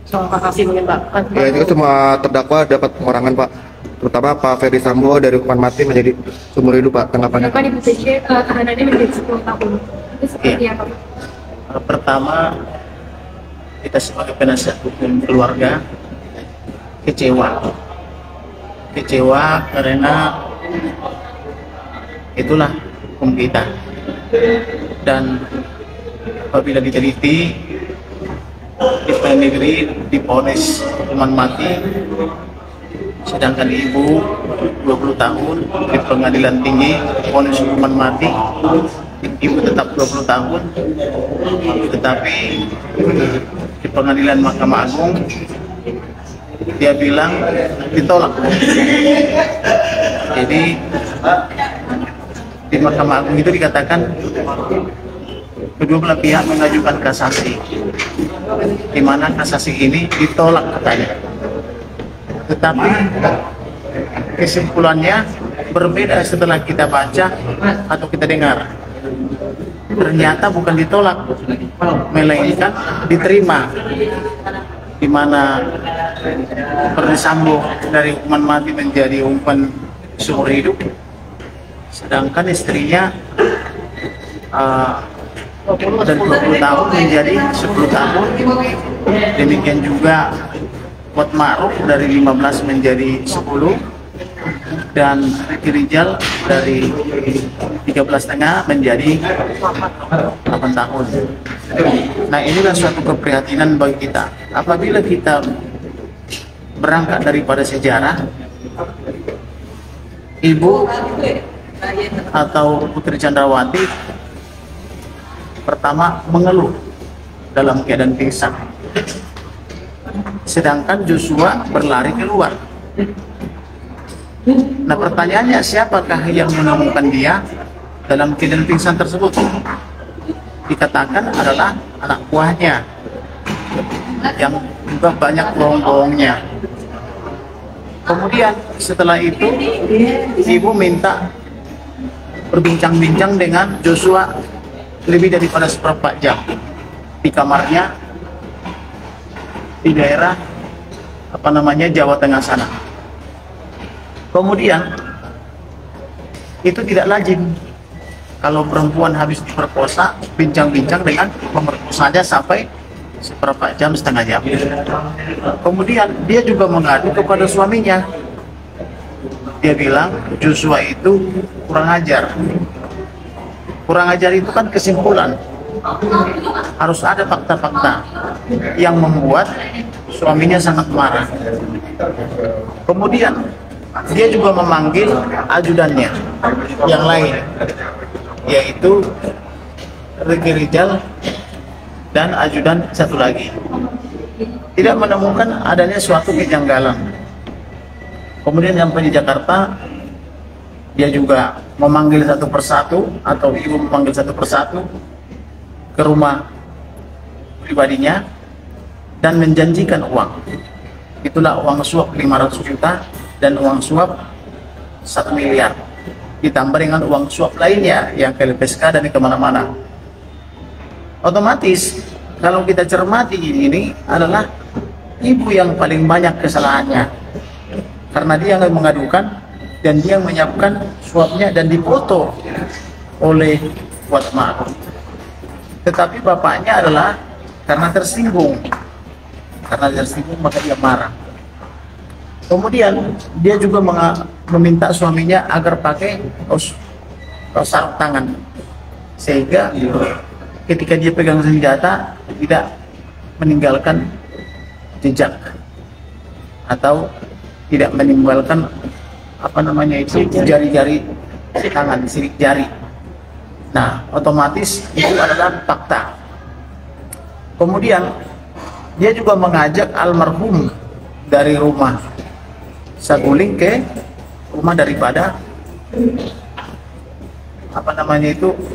soal kasasi mungkin Pak. Ya, itu semua terdakwa dapat pengurangan Pak, terutama Pak Ferdi Sambo dari hukuman mati menjadi seumur hidup Pak. Tanggapannya? Kenapa di PPC tahanannya menjadi 10 tahun? Itu seperti apa Pak? Pertama, kita sebagai penasihat hukum keluarga kecewa karena itulah hukum kita, dan apabila diteliti di pengadilan negeri divonis hukuman mati, sedangkan ibu 20 tahun di pengadilan tinggi divonis hukuman mati, ibu tetap 20 tahun, tetapi di pengadilan Mahkamah Agung dia bilang ditolak. Jadi di Mahkamah Agung itu dikatakan kedua belah pihak mengajukan kasasi, di mana kasasi ini ditolak katanya. Tetapi kesimpulannya berbeda setelah kita baca atau kita dengar. Ternyata bukan ditolak, melainkan diterima, di mana Ferdi Sambo dari hukuman mati menjadi hukuman seumur hidup, sedangkan istrinya dan 20 tahun menjadi 10 tahun. Demikian juga Kuat Ma'ruf dari 15 menjadi 10, dan Ricky Rijal dari 13,5 menjadi 8 tahun. Nah, inilah suatu keprihatinan bagi kita. Apabila kita berangkat daripada sejarah, ibu atau Putri Chandrawati pertama mengeluh dalam keadaan pingsan, sedangkan Joshua berlari keluar. Nah, pertanyaannya, siapakah yang menemukan dia dalam keadaan pingsan tersebut? Dikatakan adalah anak buahnya yang juga banyak bohong-bohongnya. Kemudian setelah itu ibu minta berbincang-bincang dengan Joshua lebih daripada seperempat jam di kamarnya di daerah Jawa Tengah sana. Kemudian itu tidak lazim kalau perempuan habis diperkosa bincang-bincang dengan pemerkosanya sampai seperempat jam, setengah jam. Kemudian dia juga mengadu kepada suaminya. Dia bilang Joshua itu kurang ajar. Kurang ajar itu kan kesimpulan. Harus ada fakta-fakta yang membuat suaminya sangat marah. Kemudian dia juga memanggil ajudannya yang lain, yaitu Ricky Rijal dan ajudan satu lagi. Tidak menemukan adanya suatu kejanggalan. Kemudian sampai di Jakarta, dia juga memanggil satu persatu, atau ibu memanggil satu persatu ke rumah pribadinya dan menjanjikan uang. Itulah uang suap 500 juta dan uang suap 1 miliar, ditambah dengan uang suap lainnya yang ke LPSK dan kemana-mana. Otomatis kalau kita cermati, ini adalah ibu yang paling banyak kesalahannya, karena dia yang mengadukan dan dia yang menyiapkan suapnya dan dipoto oleh Kuat Ma'ruf. Tetapi bapaknya adalah karena tersinggung maka dia marah. Kemudian dia juga meminta suaminya agar pakai sarung tangan, sehingga ketika dia pegang senjata tidak meninggalkan jejak atau tidak meninggalkan jari-jari tangan, sidik jari. Nah, otomatis itu adalah fakta. Kemudian dia juga mengajak almarhum dari rumah Saguling ke rumah daripada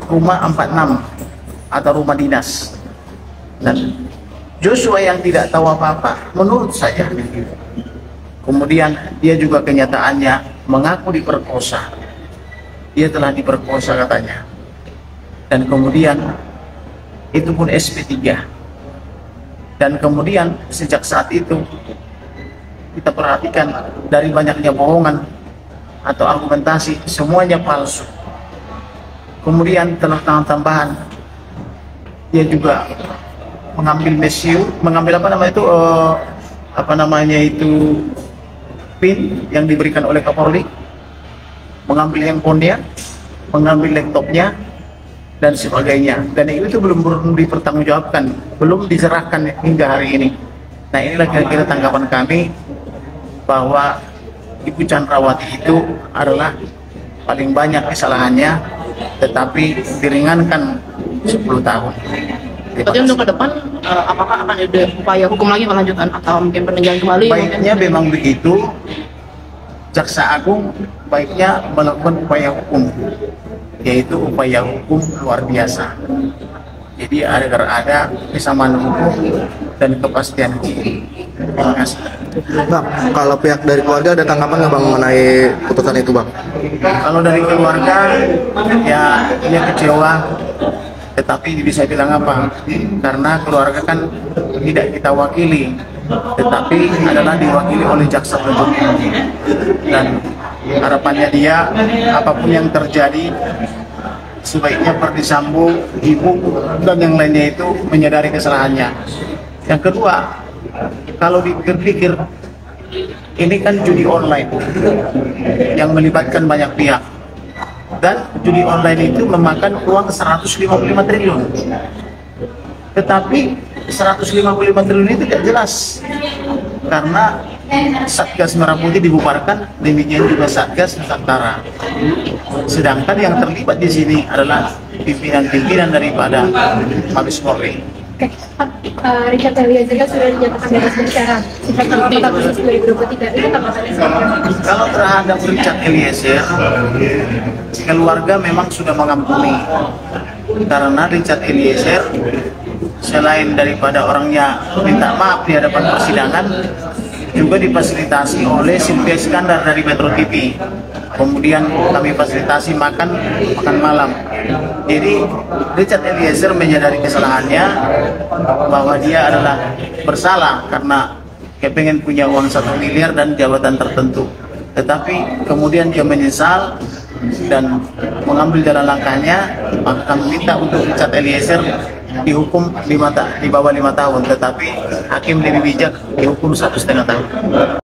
rumah 46 atau rumah dinas. Dan Joshua yang tidak tahu apa-apa menurut saya. Kemudian dia juga kenyataannya mengaku diperkosa. Dia telah diperkosa katanya. Dan kemudian itu pun SP3. Dan kemudian sejak saat itu kita perhatikan dari banyaknya bohongan atau argumentasi, semuanya palsu. Kemudian tantangan tambahan, dia juga mengambil PIN yang diberikan oleh Kapolri, mengambil handphonenya, mengambil laptopnya dan sebagainya. Dan itu belum dipertanggungjawabkan, belum diserahkan hingga hari ini. Nah, inilah kira-kira tanggapan kami bahwa Ibu Chandrawati itu adalah paling banyak kesalahannya, tetapi diringankan 10 tahun. Berarti untuk ke depan, apakah akan ada upaya hukum lagi lanjutan atau mungkin peninjauan kembali? Baiknya memang begitu, Jaksa Agung baiknya melakukan upaya hukum, yaitu upaya hukum luar biasa. Jadi agar ada kesamaan hukum dan kepastian hukum. Terima kasih. Bang, kalau pihak dari keluarga ada tanggapan nggak bang mengenai putusan itu bang? Kalau dari keluarga, ya dia kecewa, tetapi bisa bilang apa? Karena keluarga kan tidak kita wakili, tetapi adalah diwakili oleh jaksa penuntut umum. Dan harapannya dia, apapun yang terjadi, sebaiknya Verdi Sambo, ibu, dan yang lainnya itu menyadari kesalahannya. Yang kedua, kalau dipikir-pikir, ini kan judi online yang melibatkan banyak pihak, dan judi online itu memakan uang 155 triliun. Tetapi 155 triliun itu tidak jelas, karena Satgas Merah Putih dibubarkan, demikian juga Satgas Nusantara. Sedangkan yang terlibat di sini adalah pimpinan-pimpinan daripada Mabes Polri. Richard Eliezer kan sudah dinyatakan bebas bersyarat sejak tanggal 4 Agustus 2023. Itu tanggapannya seperti apa? Kalau terhadap Richard Eliezer, keluarga memang sudah mengampuni, karena Richard Eliezer selain daripada orangnya minta maaf di hadapan persidangan, juga difasilitasi oleh Sylvia Iskandar dari Metro TV. Kemudian kami fasilitasi makan malam. Jadi Richard Eliezer menyadari kesalahannya, bahwa dia adalah bersalah karena kepengen punya uang 1 miliar dan jabatan tertentu. Tetapi kemudian dia menyesal dan mengambil jalan langkahnya. Maka kami minta untuk Richard Eliezer dihukum di bawah 5 tahun, tetapi hakim lebih bijak dihukum 1,5 tahun.